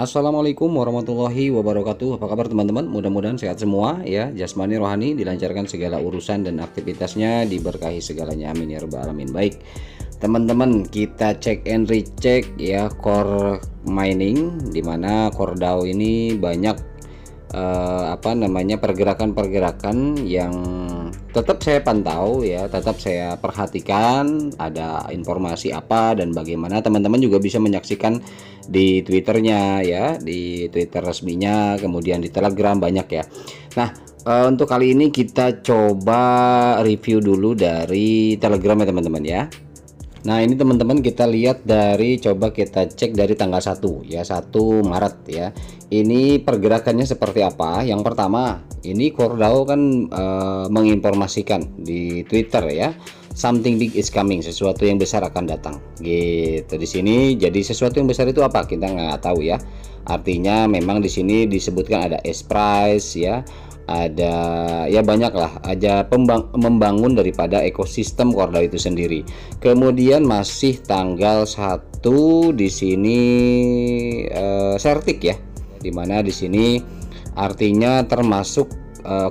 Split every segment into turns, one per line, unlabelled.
Assalamualaikum warahmatullahi wabarakatuh. Apa kabar teman-teman? Mudah-mudahan sehat semua ya. Jasmani rohani dilancarkan segala urusan dan aktivitasnya, diberkahi segalanya. Amin ya rabbal alamin. Baik. Teman-teman, kita cek and recheck ya core mining, dimana core DAO ini banyak pergerakan-pergerakan yang tetap saya pantau ya, tetap saya perhatikan ada informasi apa dan bagaimana. Teman-teman juga bisa menyaksikan di Twitternya ya, di Twitter resminya, kemudian di Telegram banyak ya. Nah, untuk kali ini kita coba review dulu dari Telegram ya teman-teman ya. Nah ini teman-teman, kita lihat dari, coba kita cek dari tanggal 1 ya, 1 Maret ya. Ini pergerakannya seperti apa. Yang pertama, ini core DAO kan menginformasikan di Twitter ya, something big is coming, sesuatu yang besar akan datang gitu di sini. Jadi sesuatu yang besar itu apa, kita nggak tahu ya. Artinya memang di sini disebutkan ada S price ya, ada ya banyak lah, aja membangun daripada ekosistem core DAO itu sendiri. Kemudian masih tanggal 1 di sini Certik ya, dimana di sini artinya termasuk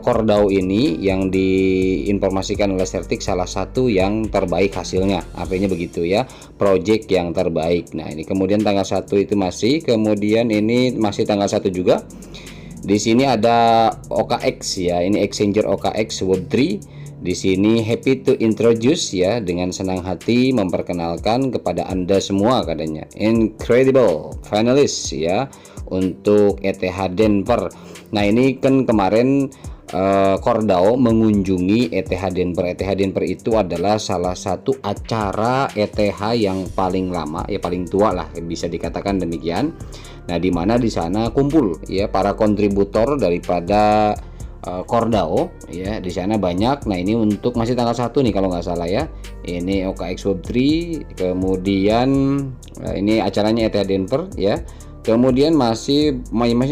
core DAO ini yang diinformasikan oleh Certik salah satu yang terbaik hasilnya, artinya begitu ya, project yang terbaik. Nah ini kemudian tanggal 1 itu masih, kemudian ini masih tanggal 1 juga. Di sini ada OKX ya, ini exchanger OKX Web3. Di sini happy to introduce ya, dengan senang hati memperkenalkan kepada Anda semua katanya, incredible finalist ya untuk ETH Denver. Nah ini kan kemarin core DAO mengunjungi ETH Denver. ETH Denver itu adalah salah satu acara ETH yang paling lama ya, paling tua lah bisa dikatakan demikian. Nah di mana di sana kumpul ya para kontributor daripada core DAO ya, di sana banyak. Nah ini untuk masih tanggal 1 nih kalau nggak salah ya, ini OKX Web3. Kemudian ini acaranya ETH Denver ya, kemudian masih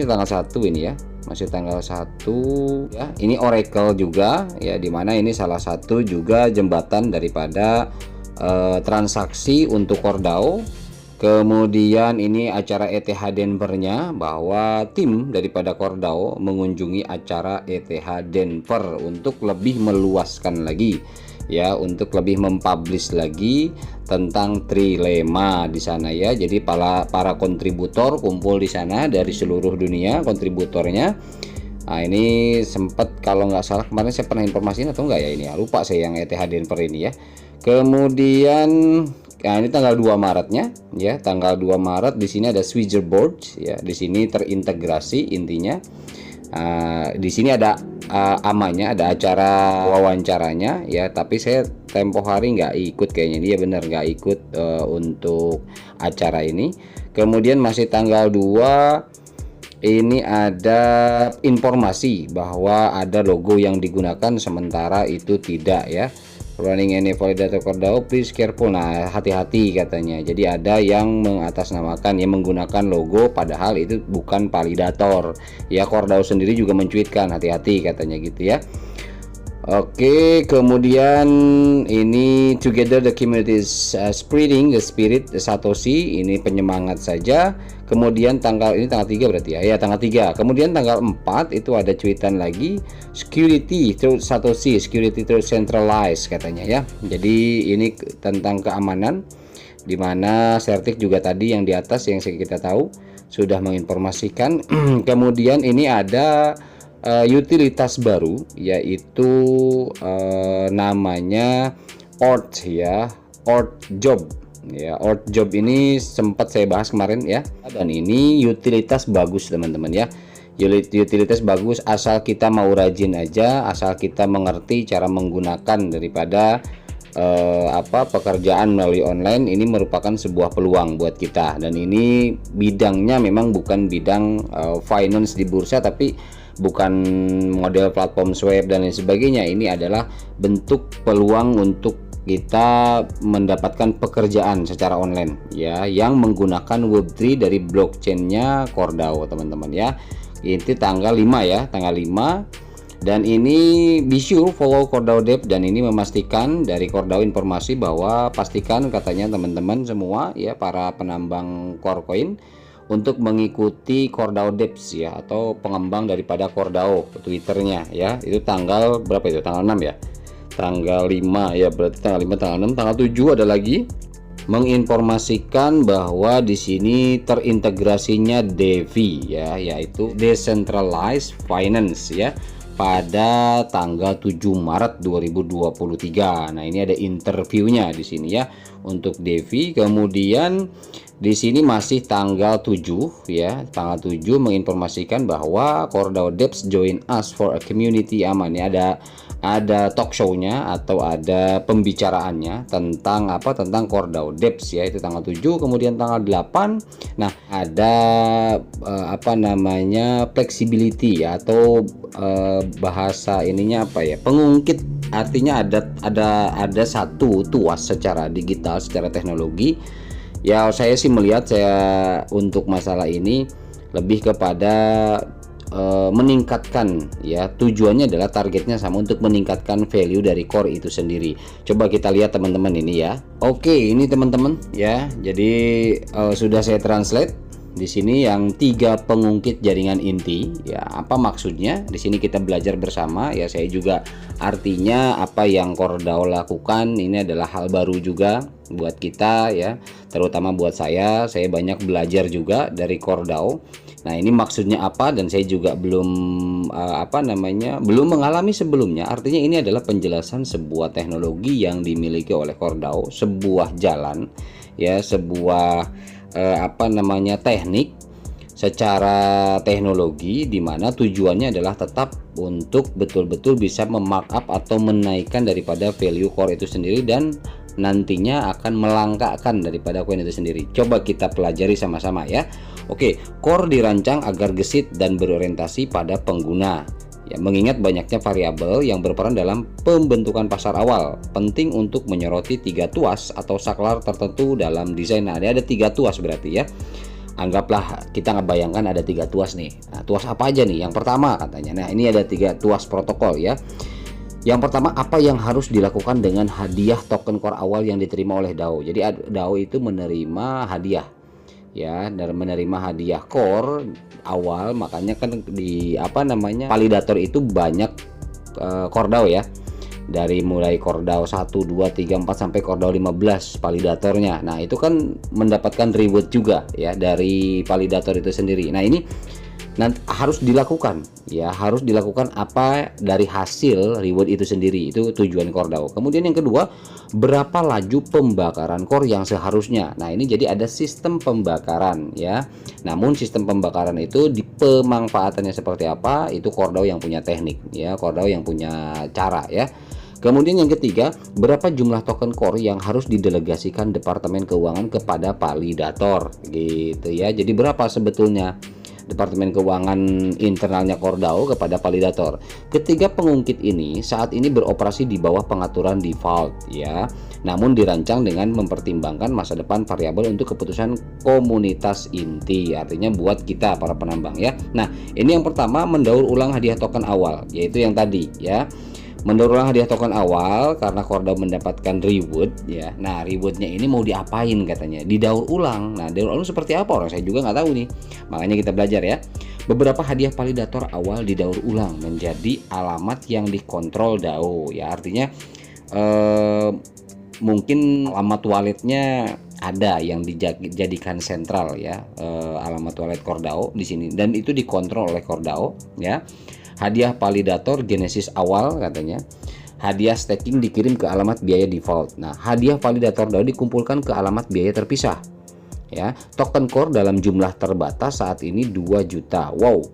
tanggal 1 ini ya, masih tanggal 1 ya. Ini Oracle juga ya, dimana ini salah satu juga jembatan daripada transaksi untuk core DAO. Kemudian ini acara ETH Denver-nya, bahwa tim daripada core DAO mengunjungi acara ETH Denver untuk lebih meluaskan lagi ya, untuk lebih mempublish lagi tentang trilema di sana ya. Jadi para kontributor kumpul di sana dari seluruh dunia kontributornya. Nah ini sempat kalau nggak salah kemarin saya pernah informasiin atau enggak ya, ini ya lupa saya yang ETH Denver ini ya. Kemudian nah ini tanggal 2 Maretnya ya, tanggal 2 Maret di sini ada Switcherboard ya, di sini terintegrasi intinya. Di sini ada amanya, ada acara wawancaranya ya, tapi saya tempo hari nggak ikut kayaknya, dia bener nggak ikut untuk acara ini. Kemudian masih tanggal 2 ini ada informasi bahwa ada logo yang digunakan sementara itu tidak ya, running any validator core DAO please careful. Nah hati-hati katanya. Jadi ada yang mengatasnamakan yang menggunakan logo padahal itu bukan validator ya. Core DAO sendiri juga mencuitkan hati-hati katanya gitu ya. Oke, kemudian ini together the community is spreading the spirit the Satoshi, ini penyemangat saja. Kemudian ini tanggal 3 berarti ya, tanggal 3. Kemudian tanggal 4 itu ada cuitan lagi, security through Satoshi, security through centralized katanya ya. Jadi ini tentang keamanan, dimana Certik juga tadi yang di atas yang kita tahu sudah menginformasikan. Kemudian ini ada utilitas baru, yaitu namanya Ort ya, Ort Job ya. Ort Job ini sempat saya bahas kemarin ya, dan ini utilitas bagus teman-teman ya. Utilitas bagus asal kita mau rajin aja, asal kita mengerti cara menggunakan daripada pekerjaan melalui online. Ini merupakan sebuah peluang buat kita, dan ini bidangnya memang bukan bidang finance di bursa, tapi bukan model platform swap dan lain sebagainya. Ini adalah bentuk peluang untuk kita mendapatkan pekerjaan secara online ya, yang menggunakan Web3 dari blockchainnya core DAO teman-teman ya. Ini tanggal 5 ya, tanggal 5. Dan ini be sure follow core DAO Dev, dan ini memastikan dari core DAO informasi bahwa pastikan katanya teman-teman semua ya, para penambang core coin untuk mengikuti CoreDAO Dapps ya, atau pengembang daripada CoreDAO Twitternya ya. Itu tanggal berapa itu? Tanggal 6 ya. Tanggal 5 ya, berarti tanggal 5, tanggal 6, tanggal 7 ada lagi menginformasikan bahwa di sini terintegrasinya DeFi ya, yaitu Decentralized Finance ya, pada tanggal 7 Maret 2023. Nah, ini ada interviewnya di sini ya untuk DeFi. Kemudian di sini masih tanggal 7 ya, tanggal 7 menginformasikan bahwa CoreDAO Dapps join us for a community aman ya. Ada talk show-nya atau ada pembicaraannya tentang apa, tentang CoreDAO Dapps ya, itu tanggal 7. Kemudian tanggal 8 nah ada apa namanya, flexibility ya, atau bahasa ininya apa ya, pengungkit, artinya ada satu tuas secara digital, secara teknologi ya. Saya sih melihat, saya untuk masalah ini lebih kepada meningkatkan ya, tujuannya adalah targetnya sama, untuk meningkatkan value dari core itu sendiri. Coba kita lihat teman-teman ini ya. Oke, ini teman-teman ya, jadi sudah saya translate di sini yang 3 pengungkit jaringan inti ya. Apa maksudnya? Di sini kita belajar bersama ya. Saya juga artinya apa yang CoreDAO lakukan ini adalah hal baru juga buat kita ya, terutama buat saya banyak belajar juga dari CoreDAO. Nah, ini maksudnya apa, dan saya juga belum belum mengalami sebelumnya. Artinya ini adalah penjelasan sebuah teknologi yang dimiliki oleh CoreDAO, sebuah jalan ya, sebuah teknik secara teknologi, di mana tujuannya adalah tetap untuk betul-betul bisa memarkup atau menaikkan daripada value core itu sendiri, dan nantinya akan melangkahkan daripada koin itu sendiri. Coba kita pelajari sama-sama ya. Oke, core dirancang agar gesit dan berorientasi pada pengguna ya, mengingat banyaknya variabel yang berperan dalam pembentukan pasar awal. Penting untuk menyoroti 3 tuas atau saklar tertentu dalam desain. Nah, ada 3 tuas berarti ya. Anggaplah kita ngebayangkan ada 3 tuas nih. Nah, tuas apa aja nih? Yang pertama katanya. Nah, ini ada 3 tuas protokol ya. Yang pertama, apa yang harus dilakukan dengan hadiah token core awal yang diterima oleh DAO. Jadi DAO itu menerima hadiah ya, dan menerima hadiah core awal. Makanya kan di validator itu banyak CoreDAO ya, dari mulai CoreDAO 1, 2, 3, 4 sampai CoreDAO 15 validatornya. Nah, itu kan mendapatkan reward juga ya dari validator itu sendiri. Nah, ini nanti harus dilakukan ya, harus dilakukan apa dari hasil reward itu sendiri. Itu tujuan CoreDAO. Kemudian yang kedua, berapa laju pembakaran core yang seharusnya. Nah, ini jadi ada sistem pembakaran ya. Namun sistem pembakaran itu di pemanfaatannya seperti apa, itu CoreDAO yang punya teknik ya, CoreDAO yang punya cara ya. Kemudian yang ketiga, berapa jumlah token core yang harus didelegasikan Departemen Keuangan kepada validator gitu ya. Jadi berapa sebetulnya Departemen Keuangan internalnya CoreDAO kepada validator. Ketiga pengungkit ini saat ini beroperasi di bawah pengaturan default ya, namun dirancang dengan mempertimbangkan masa depan variabel untuk keputusan komunitas inti, artinya buat kita para penambang ya. Nah, ini yang pertama, mendaur ulang hadiah token awal, yaitu yang tadi ya, mendaur ulang hadiah token awal karena CoreDAO mendapatkan reward ya. Nah, rewardnya ini mau diapain katanya? Didaur ulang. Nah, daur ulang seperti apa? Orang saya juga nggak tahu nih. Makanya kita belajar ya. Beberapa hadiah validator awal didaur ulang menjadi alamat yang dikontrol DAO ya. Artinya mungkin alamat walletnya ada yang dijadikan sentral ya, alamat wallet CoreDAO di sini, dan itu dikontrol oleh CoreDAO ya. Hadiah validator genesis awal katanya. Hadiah staking dikirim ke alamat biaya default. Nah, hadiah validator DAO dikumpulkan ke alamat biaya terpisah. Ya, token core dalam jumlah terbatas saat ini 2 juta. Wow.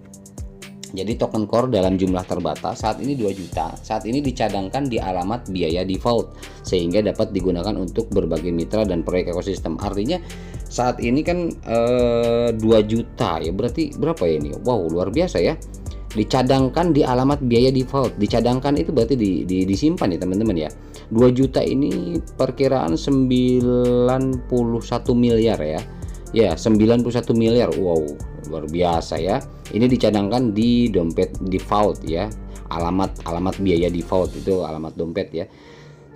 Jadi token core dalam jumlah terbatas saat ini 2 juta. Saat ini dicadangkan di alamat biaya default sehingga dapat digunakan untuk berbagai mitra dan proyek ekosistem. Artinya saat ini kan 2 juta ya. Berarti berapa ya ini? Wow, luar biasa ya. Dicadangkan di alamat biaya default. Dicadangkan itu berarti disimpan ya teman-teman ya. 2 juta ini perkiraan 91 miliar ya. Ya, 91 miliar. Wow, luar biasa ya. Ini dicadangkan di dompet default ya. Alamat biaya default itu alamat dompet ya.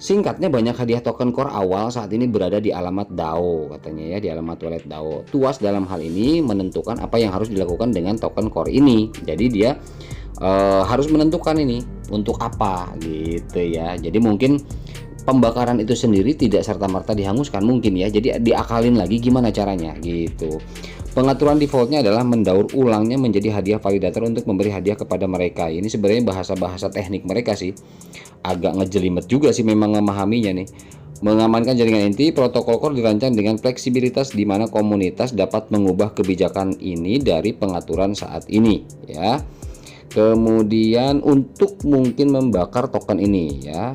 Singkatnya, banyak hadiah token core awal saat ini berada di alamat DAO katanya ya, di alamat wallet DAO. Tuas dalam hal ini menentukan apa yang harus dilakukan dengan token core ini. Jadi dia harus menentukan ini untuk apa gitu ya. Jadi mungkin pembakaran itu sendiri tidak serta-merta dihanguskan mungkin ya. Jadi diakalin lagi gimana caranya gitu. Pengaturan defaultnya adalah mendaur ulangnya menjadi hadiah validator untuk memberi hadiah kepada mereka. Ini sebenarnya bahasa-bahasa teknik mereka sih. Agak ngejelimet juga sih memang memahaminya nih. Mengamankan jaringan inti, protokol core dirancang dengan fleksibilitas di mana komunitas dapat mengubah kebijakan ini dari pengaturan saat ini ya. Kemudian untuk mungkin membakar token ini ya,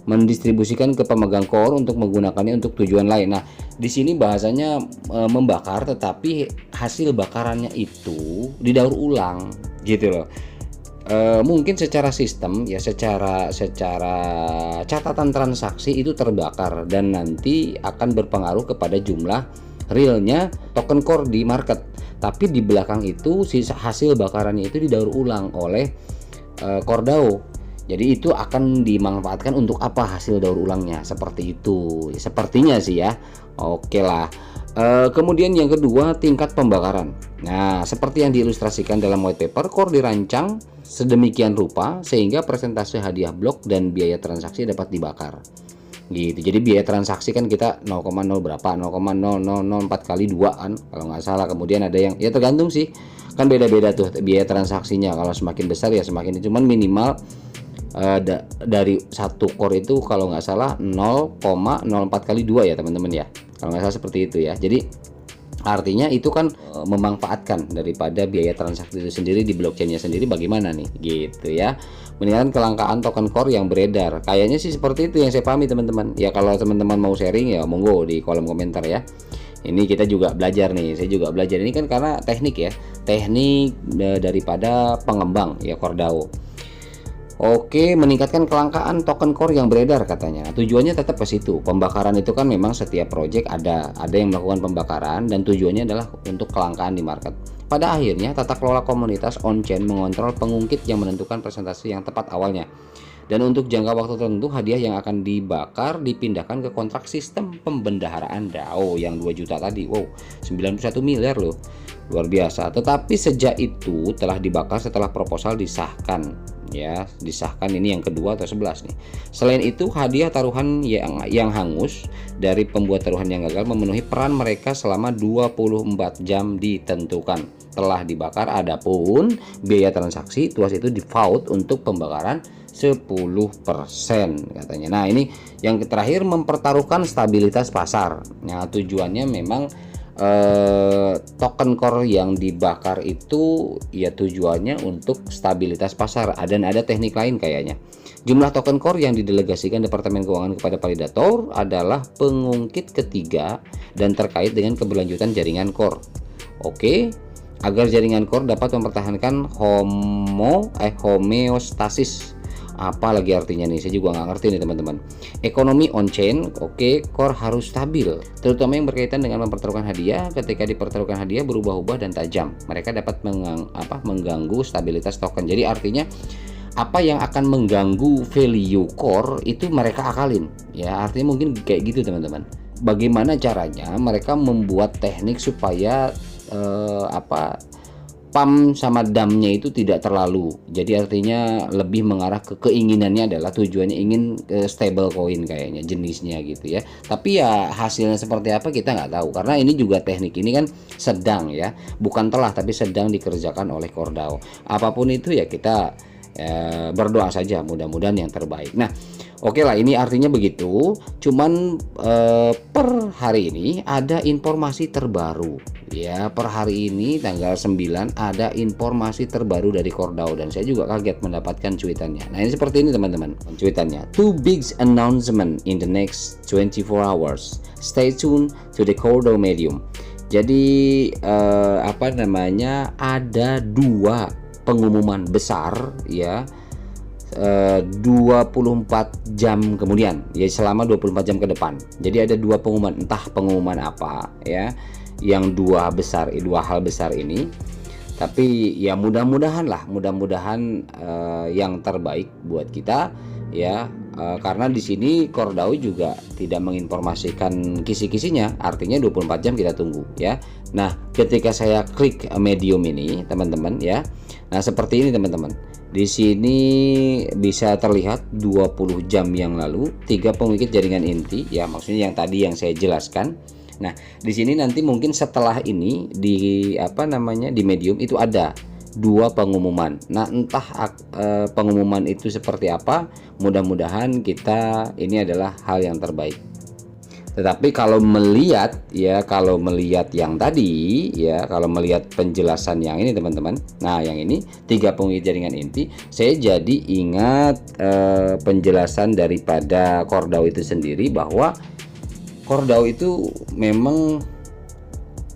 mendistribusikan ke pemegang core untuk menggunakannya untuk tujuan lain. Nah, di sini bahasanya membakar, tetapi hasil bakarannya itu didaur ulang gitu loh. Mungkin secara sistem ya, secara catatan transaksi itu terbakar dan nanti akan berpengaruh kepada jumlah realnya token core di market. Tapi di belakang itu sisa hasil bakarannya itu didaur ulang oleh core DAO. Jadi itu akan dimanfaatkan untuk apa hasil daur ulangnya, seperti itu sepertinya sih ya. Oke lah. Kemudian yang kedua, tingkat pembakaran. Nah, seperti yang diilustrasikan dalam white paper, core dirancang sedemikian rupa sehingga persentase hadiah blok dan biaya transaksi dapat dibakar gitu. Jadi biaya transaksi kan kita 0,0 berapa, 0,0004 kali 2 kan kalau nggak salah. Kemudian ada yang ya tergantung sih, kan beda-beda tuh biaya transaksinya. Kalau semakin besar ya semakin, cuman minimal dari satu core itu kalau nggak salah 0,04 kali 2 ya teman-teman ya, kalau nggak salah seperti itu ya. Jadi artinya itu kan memanfaatkan daripada biaya transaksi itu sendiri di blockchainnya sendiri bagaimana nih gitu ya. Meningkatkan kelangkaan token core yang beredar, kayaknya sih seperti itu yang saya pahami teman-teman ya. Kalau teman-teman mau sharing ya monggo di kolom komentar ya. Ini kita juga belajar nih, saya juga belajar ini kan karena teknik ya, teknik daripada pengembang ya core DAO. Oke, meningkatkan kelangkaan token core yang beredar katanya. Nah, tujuannya tetap ke situ. Pembakaran itu kan memang setiap project ada yang melakukan pembakaran dan tujuannya adalah untuk kelangkaan di market. Pada akhirnya, tata kelola komunitas on-chain mengontrol pengungkit yang menentukan presentasi yang tepat awalnya. Dan untuk jangka waktu tertentu, hadiah yang akan dibakar dipindahkan ke kontrak sistem pembendaharaan DAO yang 2 juta tadi. Wow, 91 miliar loh. Luar biasa. Tetapi sejak itu telah dibakar setelah proposal disahkan. Ya, disahkan ini yang kedua atau 11 nih. Selain itu, hadiah taruhan yang hangus dari pembuat taruhan yang gagal memenuhi peran mereka selama 24 jam ditentukan telah dibakar. Adapun biaya transaksi tuas itu default untuk pembakaran 10% katanya. Nah, ini yang terakhir, mempertaruhkan stabilitas pasar. Nah, tujuannya memang token core yang dibakar itu ya tujuannya untuk stabilitas pasar. Dan ada teknik lain kayaknya. Jumlah token core yang didelegasikan Departemen Keuangan kepada validator adalah pengungkit ketiga dan terkait dengan keberlanjutan jaringan core. Oke, agar jaringan core dapat mempertahankan homeostasis. Apa lagi artinya nih, saya juga nggak ngerti nih teman-teman. Ekonomi on-chain, oke, core harus stabil, terutama yang berkaitan dengan mempertaruhkan hadiah. Ketika dipertaruhkan hadiah berubah-ubah dan tajam, mereka dapat mengganggu stabilitas token. Jadi artinya apa yang akan mengganggu value core itu mereka akalin ya, artinya mungkin kayak gitu teman-teman. Bagaimana caranya mereka membuat teknik supaya pump sama damnya itu tidak terlalu, jadi artinya lebih mengarah ke keinginannya adalah tujuannya ingin stable coin kayaknya jenisnya gitu ya. Tapi ya hasilnya seperti apa kita nggak tahu, karena ini juga teknik ini kan sedang ya, bukan telah tapi sedang dikerjakan oleh core DAO. Apapun itu ya kita berdoa saja mudah-mudahan yang terbaik. Nah, oke lah, ini artinya begitu. Cuman per hari ini ada informasi terbaru ya. Per hari ini tanggal 9 ada informasi terbaru dari core DAO dan saya juga kaget mendapatkan cuitannya. Nah, ini seperti ini teman-teman cuitannya. Two big announcement in the next 24 hours. Stay tuned to the core DAO Medium. Jadi ada 2 pengumuman besar ya, 24 jam kemudian ya, selama 24 jam ke depan. Jadi ada 2 pengumuman, entah pengumuman apa ya, yang 2 hal besar ini. Tapi ya mudah-mudahan yang terbaik buat kita ya. karena di sini core DAO juga tidak menginformasikan kisi-kisinya, artinya 24 jam kita tunggu ya. Nah, ketika saya klik medium ini teman-teman ya. Nah, seperti ini teman-teman. Di sini bisa terlihat 20 jam yang lalu 3 pengukir jaringan inti ya, maksudnya yang tadi yang saya jelaskan. Nah, di sini nanti mungkin setelah ini di di medium itu ada 2 pengumuman. Nah, entah pengumuman itu seperti apa, mudah-mudahan kita ini adalah hal yang terbaik. Tetapi kalau melihat yang tadi ya, kalau melihat penjelasan yang ini teman-teman, nah yang ini 3 pengukir jaringan inti, saya jadi ingat penjelasan daripada core DAO itu sendiri, bahwa core DAO itu memang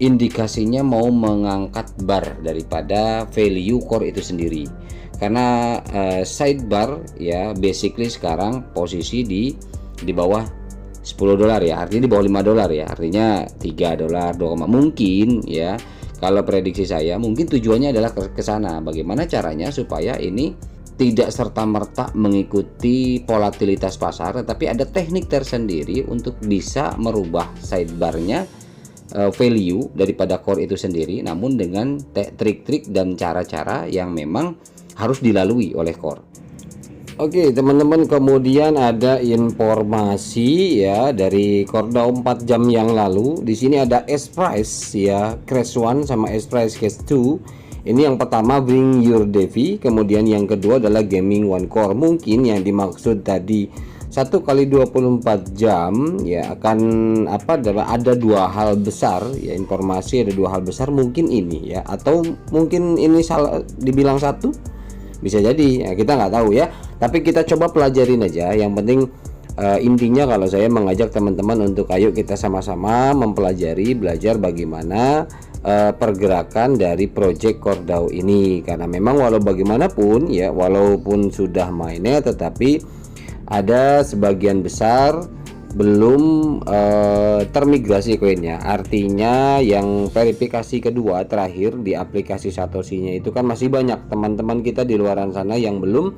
indikasinya mau mengangkat bar daripada value core itu sendiri, karena sidebar ya basically sekarang posisi di bawah $10 ya, artinya di bawah $5 ya, artinya $3, 2, mungkin ya. Kalau prediksi saya mungkin tujuannya adalah ke sana. Bagaimana caranya supaya ini tidak serta-merta mengikuti volatilitas pasar, tetapi ada teknik tersendiri untuk bisa merubah sidebarnya value daripada core itu sendiri, namun dengan trik-trik dan cara-cara yang memang harus dilalui oleh core. Oke teman-teman, kemudian ada informasi ya dari core DAO 4 jam yang lalu. Di sini ada S-Price ya, Crash 1 sama S-Price Crash 2. Ini yang pertama Bring Your Devi, kemudian yang kedua adalah Gaming One Core. Mungkin yang dimaksud tadi 1 kali 24 jam ya, akan ada 2 hal besar ya, informasi ada 2 hal besar mungkin ini ya, atau mungkin ini salah dibilang satu, bisa jadi ya, kita nggak tahu ya, tapi kita coba pelajarin aja. Yang penting intinya kalau saya mengajak teman-teman untuk ayo kita sama-sama mempelajari, belajar bagaimana pergerakan dari project core DAO ini, karena memang walau bagaimanapun ya, walaupun sudah mainnya, tetapi ada sebagian besar belum termigrasi koinnya. Artinya yang verifikasi kedua terakhir di aplikasi Satoshi-nya itu kan masih banyak teman-teman kita di luar sana yang belum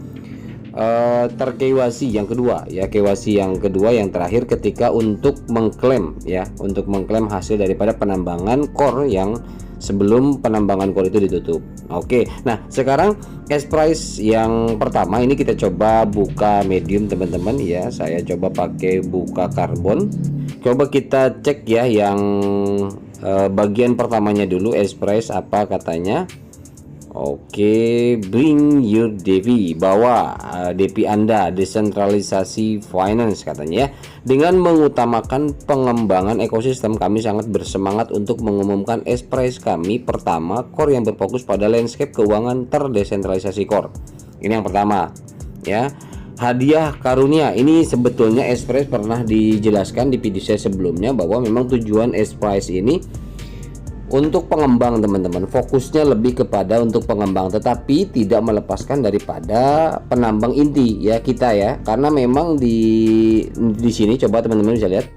ter-KYC yang kedua ya, KYC yang kedua yang terakhir ketika untuk mengklaim ya, untuk mengklaim hasil daripada penambangan core yang sebelum penambangan core itu ditutup. Oke, nah sekarang S-Price yang pertama ini kita coba buka medium teman-teman ya. Saya coba pakai buka karbon. Coba kita cek ya yang bagian pertamanya dulu, S-Price apa katanya. Oke, Bring Your Devi, bawa DP Anda, desentralisasi finance katanya ya. Dengan mengutamakan pengembangan ekosistem, kami sangat bersemangat untuk mengumumkan S-Price kami pertama, core yang berfokus pada landscape keuangan terdesentralisasi core. Ini yang pertama ya. Hadiah karunia ini sebetulnya S-Price pernah dijelaskan di video saya sebelumnya bahwa memang tujuan S-Price ini untuk pengembang teman-teman, fokusnya lebih kepada untuk pengembang, tetapi tidak melepaskan daripada penambang inti ya kita ya, karena memang di sini coba teman-teman bisa lihat.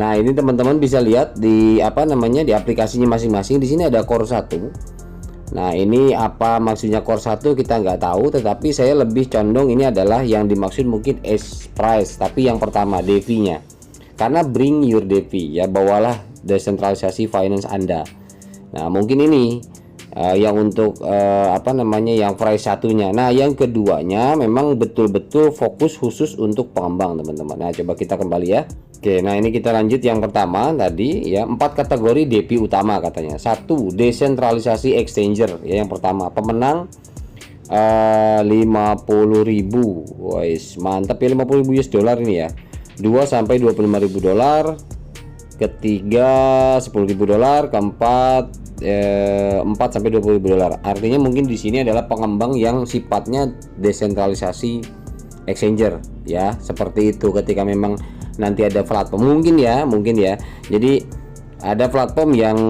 Nah ini teman-teman bisa lihat di di aplikasinya masing-masing. Di sini ada core 1. Nah ini apa maksudnya core 1 kita nggak tahu, tetapi saya lebih condong ini adalah yang dimaksud mungkin S-Price, tapi yang pertama Devi-nya, karena Bring Your Devi ya, bawalah desentralisasi finance Anda. Nah mungkin ini yang untuk yang price satunya. Nah yang keduanya memang betul-betul fokus khusus untuk pengembang teman-teman. Nah coba kita kembali ya. Oke, nah ini kita lanjut yang pertama tadi ya, 4 kategori DP utama katanya. 1 desentralisasi exchanger ya, yang pertama pemenang 50.000. Wais, mantap ya, 50.000 US dollar ini ya. 2 sampai 25.000 dolar. Ketiga $10.000, keempat 4 sampai 20.000 dolar. Artinya mungkin di sini adalah pengembang yang sifatnya desentralisasi exchanger ya, seperti itu. Ketika memang nanti ada platform mungkin ya. Jadi ada platform yang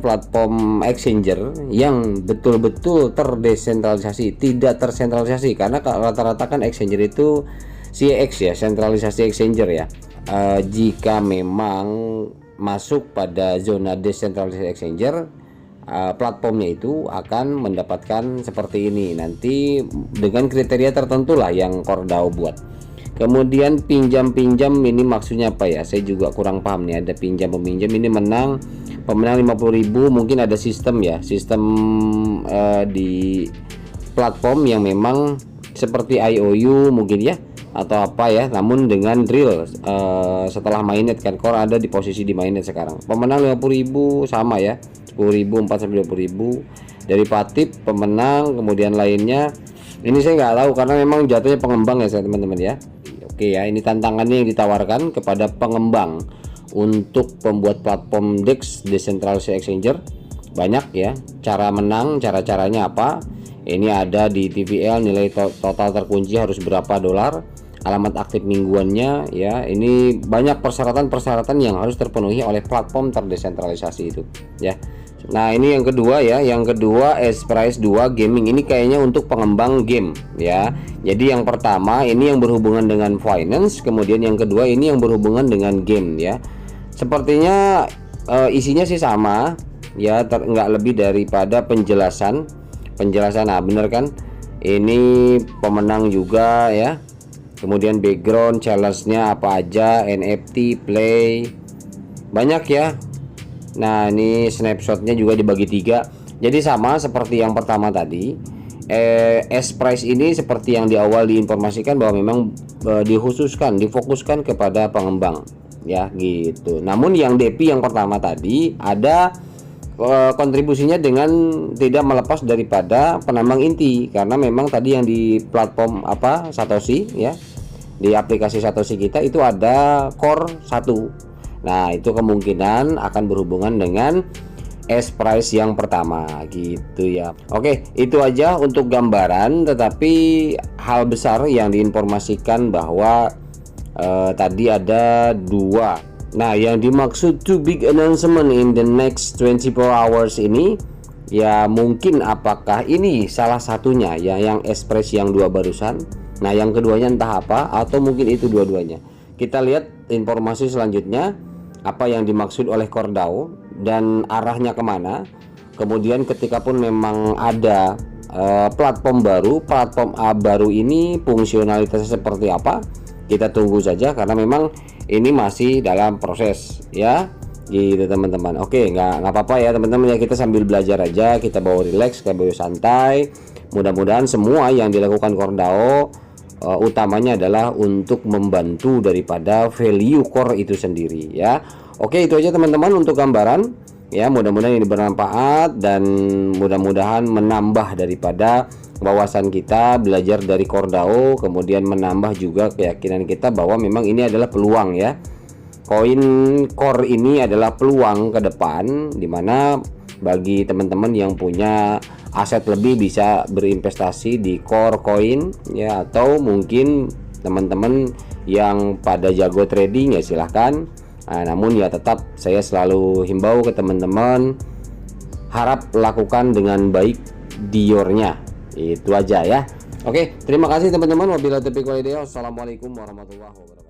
platform exchanger yang betul-betul terdesentralisasi, tidak tersentralisasi, karena rata-rata kan exchanger itu CEX ya, sentralisasi exchanger ya. Jika memang masuk pada zona decentralized exchanger, platformnya itu akan mendapatkan seperti ini nanti dengan kriteria tertentu lah yang Kordao buat. Kemudian pinjam-pinjam ini maksudnya apa ya? Saya juga kurang paham nih. Ada pinjam peminjam ini pemenang 50.000, mungkin ada sistem ya, sistem di platform yang memang seperti IOU mungkin ya atau apa ya, namun dengan real setelah mainnet kan. Core ada di posisi di mainnet sekarang. Pemenang 50.000 sama ya, 10.000 4 sampai 20.000 dari Patip pemenang. Kemudian lainnya ini saya nggak tahu karena memang jatuhnya pengembang ya saya teman-teman ya. Oke ya, ini tantangannya yang ditawarkan kepada pengembang untuk pembuat platform DEX Decentralized Exchanger. Banyak ya cara menang, cara-caranya apa. Ini ada di TVL, nilai total terkunci harus berapa dolar, alamat aktif mingguannya ya. Ini banyak persyaratan-persyaratan yang harus terpenuhi oleh platform terdesentralisasi itu ya. Nah ini yang kedua ya, yang kedua S-Prize 2 Gaming, ini kayaknya untuk pengembang game ya. Jadi yang pertama ini yang berhubungan dengan finance, kemudian yang kedua ini yang berhubungan dengan game ya. Sepertinya isinya sih sama ya, nggak lebih daripada penjelasan. Nah bener kan, ini pemenang juga ya. Kemudian background challenge-nya apa aja, NFT, play, banyak ya. Nah ini snapshotnya juga dibagi 3, jadi sama seperti yang pertama tadi. S-Prize ini seperti yang di awal diinformasikan bahwa memang difokuskan kepada pengembang ya gitu. Namun yang DP yang pertama tadi ada kontribusinya dengan tidak melepas daripada penambang inti, karena memang tadi yang di platform apa Satoshi ya, di aplikasi Satoshi kita itu ada core 1. Nah itu kemungkinan akan berhubungan dengan S-Prize yang pertama gitu ya. Oke, itu aja untuk gambaran, tetapi hal besar yang diinformasikan bahwa tadi ada 2. Nah yang dimaksud two big announcement in the next 24 hours ini ya, mungkin apakah ini salah satunya ya, yang S-Prize yang 2 barusan. Nah yang keduanya entah apa, atau mungkin itu dua-duanya. Kita lihat informasi selanjutnya apa yang dimaksud oleh Kordao dan arahnya kemana. Kemudian ketika pun memang ada platform A baru ini fungsionalitasnya seperti apa, kita tunggu saja karena memang ini masih dalam proses ya gitu teman-teman. Oke, nggak apa-apa ya teman-teman ya, kita sambil belajar aja, kita bawa relax, kita bawa santai. Mudah-mudahan semua yang dilakukan Kordao utamanya adalah untuk membantu daripada value core itu sendiri ya. Oke, itu aja teman-teman untuk gambaran ya. Mudah-mudahan ini bermanfaat dan mudah-mudahan menambah daripada wawasan kita belajar dari Kordao, kemudian menambah juga keyakinan kita bahwa memang ini adalah peluang ya. Koin core ini adalah peluang ke depan, dimana bagi teman-teman yang punya aset lebih bisa berinvestasi di core coin ya, atau mungkin teman-teman yang pada jago trading ya silahkan. Namun ya tetap saya selalu himbau ke teman-teman, harap lakukan dengan baik diornya. Itu aja ya. Oke, terima kasih teman-teman. Wabillahi taufiq wal hidayah. Wassalamualaikum warahmatullahi wabarakatuh.